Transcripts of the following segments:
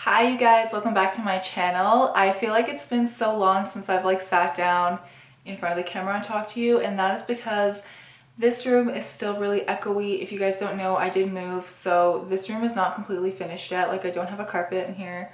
Hi you guys, welcome back to my channel. I feel like it's been so long since I've sat down in front of the camera and talked to you, and that is because this room is still really echoey. If you guys don't know, I did move, so this room is not completely finished yet. I don't have a carpet in here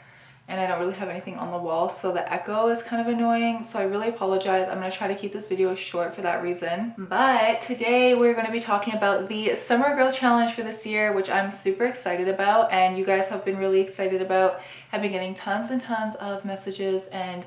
and I don't really have anything on the wall, so the echo is kind of annoying, so I really apologize. I'm going to try to keep this video short for that reason. But today we're going to be talking about the Summer Girl Challenge for this year, which I'm super excited about, and you guys have been really excited about. I've been getting tons and tons of messages and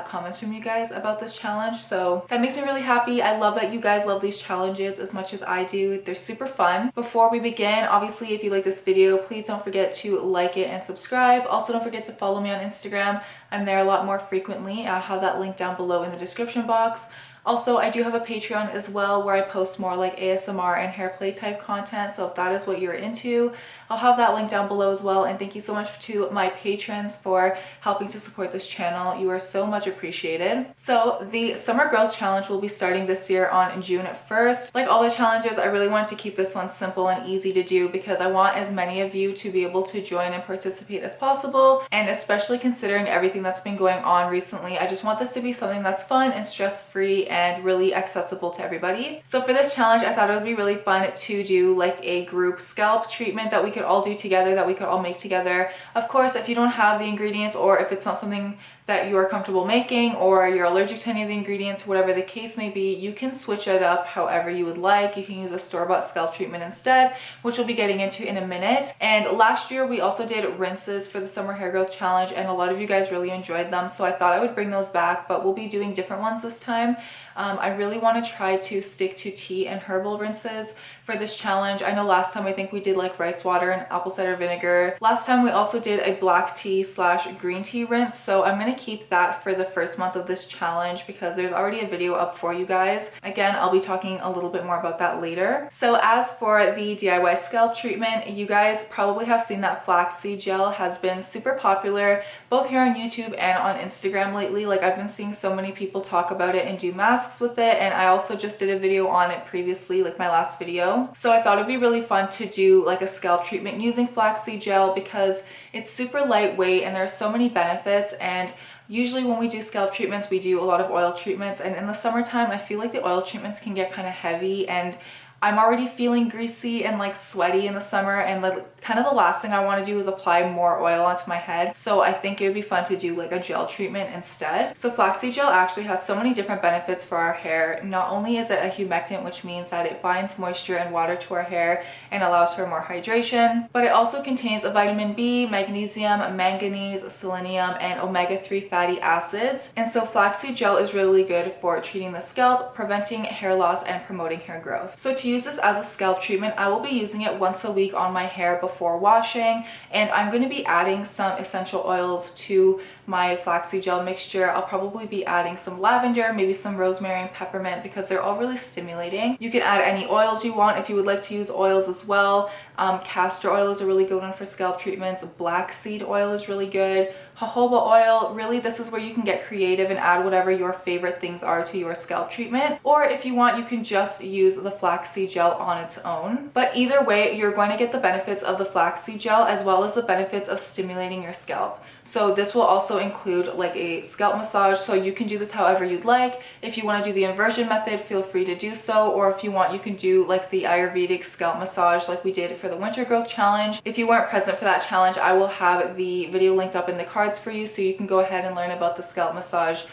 comments from you guys about this challenge, so that makes me really happy. I love that you guys love these challenges as much as I do. They're super fun. Before we begin, obviously if you like this video, please don't forget to like it and subscribe. Also, don't forget to follow me on Instagram. I'm there a lot more frequently. I'll have that link down below in the description box. Also, I do have a Patreon as well where I post more ASMR and hair play type content, so if that is what you're into, I'll have that link down below as well. And thank you so much to my patrons for helping to support this channel. You are so much appreciated. So the Summer Girls Challenge will be starting this year on June 1st. Like all the challenges, I really wanted to keep this one simple and easy to do because I want as many of you to be able to join and participate as possible. And especially considering everything that's been going on recently, I just want this to be something that's fun and stress-free and really accessible to everybody. So for this challenge, I thought it would be really fun to do a group scalp treatment that we could all do together, that we could all make together. Of course, if you don't have the ingredients, or if it's not something that you are comfortable making, or you're allergic to any of the ingredients, whatever the case may be, you can switch it up however you would like. You can use a store-bought scalp treatment instead, which we'll be getting into in a minute. And last year we also did rinses for the Summer Hair Growth Challenge, and a lot of you guys really enjoyed them, so I thought I would bring those back, but we'll be doing different ones this time. I really want to try to stick to tea and herbal rinses for this challenge. I know last time I think we did rice water and apple cider vinegar. Last time we also did a black tea / green tea rinse, so I'm going to keep that for the first month of this challenge because there's already a video up for you guys. Again, I'll be talking a little bit more about that later. So as for the DIY scalp treatment, you guys probably have seen that flaxseed gel has been super popular both here on YouTube and on Instagram lately. I've been seeing so many people talk about it and do masks with it, and I also just did a video on it previously, my last video. So I thought it'd be really fun to do a scalp treatment using flaxseed gel because it's super lightweight and there are so many benefits. And usually when we do scalp treatments, we do a lot of oil treatments, and in the summertime I feel the oil treatments can get kind of heavy, and I'm already feeling greasy and sweaty in the summer, and kind of the last thing I want to do is apply more oil onto my head. So I think it would be fun to do a gel treatment instead. So flaxseed gel actually has so many different benefits for our hair. Not only is it a humectant, which means that it binds moisture and water to our hair and allows for more hydration, but it also contains a vitamin B, magnesium, manganese, selenium, and omega-3 fatty acids. And so flaxseed gel is really good for treating the scalp, preventing hair loss, and promoting hair growth. So to use this as a scalp treatment, I will be using it once a week on my hair before washing, and I'm going to be adding some essential oils to my flaxseed gel mixture. I'll probably be adding some lavender, maybe some rosemary and peppermint, because they're all really stimulating. You can add any oils you want if you would like to use oils as well. Castor oil is a really good one for scalp treatments. Black seed oil is really good. Jojoba oil, really this is where you can get creative and add whatever your favorite things are to your scalp treatment. Or if you want, you can just use the flaxseed gel on its own. But either way, you're going to get the benefits of the flaxseed gel as well as the benefits of stimulating your scalp. So this will also include a scalp massage, so you can do this however you'd like. If you want to do the inversion method, feel free to do so, or if you want, you can do the Ayurvedic scalp massage like we did for the Winter Growth Challenge. If you weren't present for that challenge, I will have the video linked up in the cards for you, so you can go ahead and learn about the scalp massage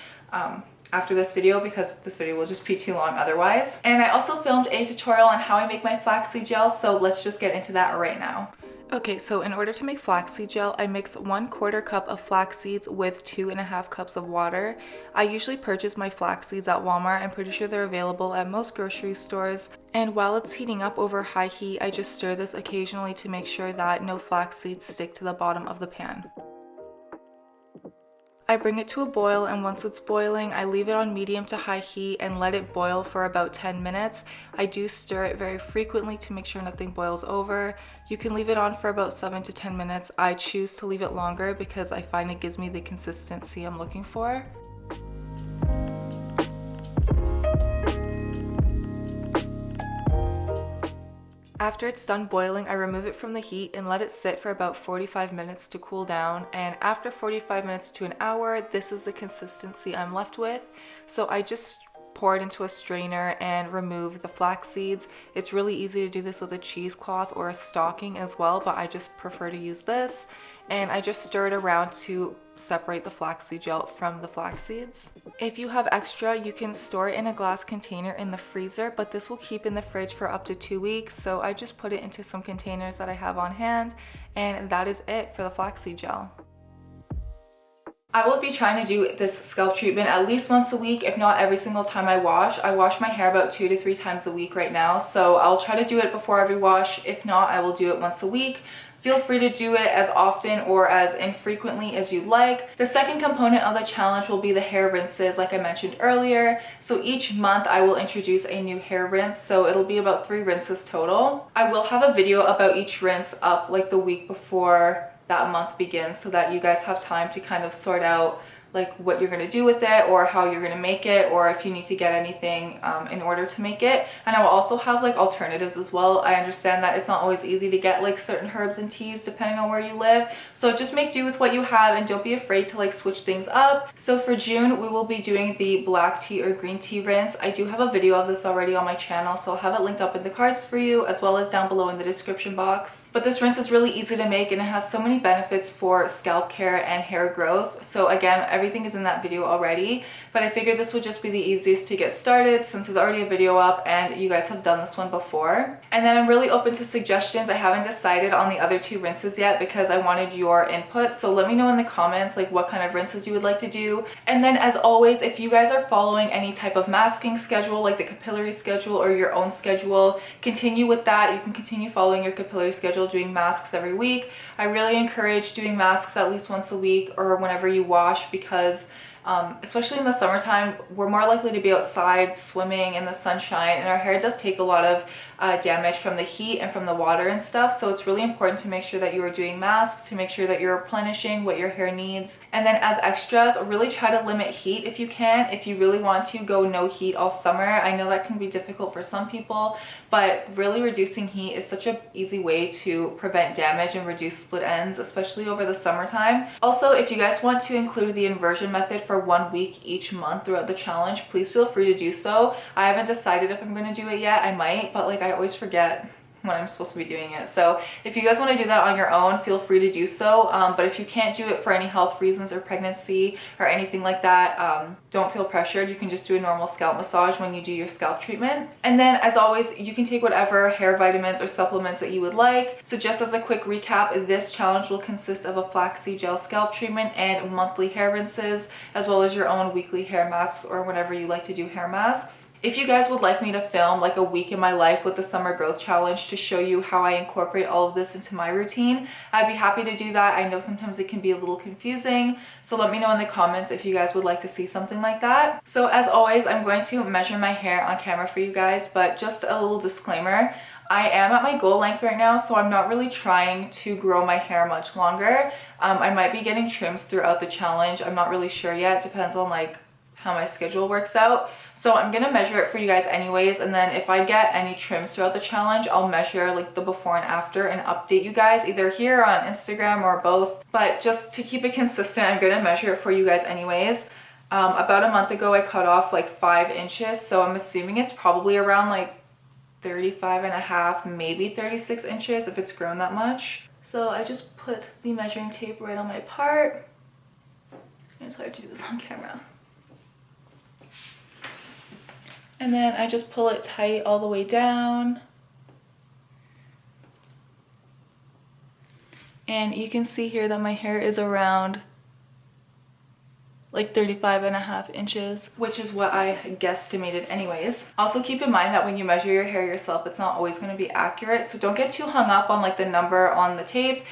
after this video, because this video will just be too long otherwise. And I also filmed a tutorial on how I make my flaxseed gel, so let's just get into that right now. Okay, so in order to make flaxseed gel, I mix 1/4 cup of flax seeds with 2.5 cups of water. I usually purchase my flax seeds at Walmart. I'm pretty sure they're available at most grocery stores. And while it's heating up over high heat, I just stir this occasionally to make sure that no flax seeds stick to the bottom of the pan. I bring it to a boil, and once it's boiling, I leave it on medium to high heat and let it boil for about 10 minutes. I do stir it very frequently to make sure nothing boils over. You can leave it on for about 7 to 10 minutes. I choose to leave it longer because I find it gives me the consistency I'm looking for. After it's done boiling, I remove it from the heat and let it sit for about 45 minutes to cool down. And after 45 minutes to an hour, this is the consistency I'm left with. So I just pour it into a strainer and remove the flax seeds. It's really easy to do this with a cheesecloth or a stocking as well, but I just prefer to use this. And I just stir it around to separate the flaxseed gel from the flax seeds. If you have extra, you can store it in a glass container in the freezer, but this will keep in the fridge for up to 2 weeks. So I just put it into some containers that I have on hand, and that is it for the flaxseed gel. I will be trying to do this scalp treatment at least once a week, if not every single time I wash. I wash my hair about 2 to 3 times a week right now, so I'll try to do it before every wash. If not, I will do it once a week. Feel free to do it as often or as infrequently as you like. The second component of the challenge will be the hair rinses, like I mentioned earlier. So each month I will introduce a new hair rinse, so it'll be about 3 rinses total. I will have a video about each rinse up like the week before that month begins, so that you guys have time to kind of sort out like what you're gonna do with it, or how you're gonna make it, or if you need to get anything in order to make it. And I will also have like alternatives as well. I understand that it's not always easy to get like certain herbs and teas depending on where you live, so just make do with what you have and don't be afraid to like switch things up. So for June, we will be doing the black tea or green tea rinse. I do have a video of this already on my channel, so I'll have it linked up in the cards for you, as well as down below in the description box. But this rinse is really easy to make, and it has so many benefits for scalp care and hair growth. So again, everything is in that video already, but I figured this would just be the easiest to get started since there's already a video up and you guys have done this one before. And then I'm really open to suggestions. I haven't decided on the other 2 rinses yet because I wanted your input, so let me know in the comments like what kind of rinses you would like to do. And then as always, if you guys are following any type of masking schedule like the capillary schedule or your own schedule, continue with that. You can continue following your capillary schedule, doing masks every week. I really encourage doing masks at least once a week or whenever you wash, because especially in the summertime, we're more likely to be outside swimming in the sunshine, and our hair does take a lot of damage from the heat and from the water and stuff. So it's really important to make sure that you are doing masks, to make sure that you're replenishing what your hair needs. And then as extras, really try to limit heat if you can. If you really want to go no heat all summer, I know that can be difficult for some people, but really reducing heat is such an easy way to prevent damage and reduce split ends, especially over the summertime. Also, if you guys want to include the inversion method for 1 week each month throughout the challenge, please feel free to do so. I haven't decided if I'm going to do it yet. I might, but like I always forget when I'm supposed to be doing it. So if you guys want to do that on your own, feel free to do so. But if you can't do it for any health reasons or pregnancy or anything like that, don't feel pressured. You can just do a normal scalp massage when you do your scalp treatment. And then as always, you can take whatever hair vitamins or supplements that you would like. So just as a quick recap, this challenge will consist of a flaxseed gel scalp treatment and monthly hair rinses, as well as your own weekly hair masks or whenever you like to do hair masks. If you guys would like me to film like a week in my life with the summer growth challenge to show you how I incorporate all of this into my routine, I'd be happy to do that. I know sometimes it can be a little confusing, so let me know in the comments if you guys would like to see something like that. So as always, I'm going to measure my hair on camera for you guys, but just a little disclaimer. I am at my goal length right now, so I'm not really trying to grow my hair much longer. I might be getting trims throughout the challenge. I'm not really sure yet. Depends on like how my schedule works out. So I'm gonna measure it for you guys anyways, and then if I get any trims throughout the challenge, I'll measure like the before and after and update you guys either here on Instagram or both. But just to keep it consistent, I'm gonna measure it for you guys anyways. About a month ago, I cut off like 5 inches, so I'm assuming it's probably around like 35 and a half, maybe 36 inches if it's grown that much. So I just put the measuring tape right on my part. It's hard to do this on camera. And then I just pull it tight all the way down. And you can see here that my hair is around like 35 and a half inches, which is what I guesstimated anyways. Also keep in mind that when you measure your hair yourself, it's not always going to be accurate, so don't get too hung up on like the number on the tape.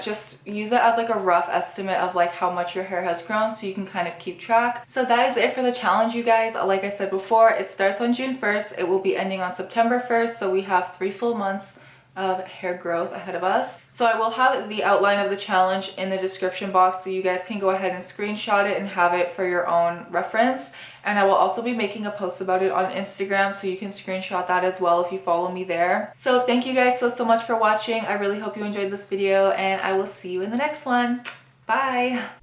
Just use it as like a rough estimate of like how much your hair has grown, so you can kind of keep track. So that is it for the challenge, you guys. Like I said before, it starts on June 1st. It will be ending on September 1st, so we have 3 full months of hair growth ahead of us. So I will have the outline of the challenge in the description box so you guys can go ahead and screenshot it and have it for your own reference. And I will also be making a post about it on Instagram, so you can screenshot that as well if you follow me there. So thank you guys so much for watching. I really hope you enjoyed this video, and I will see you in the next one. Bye!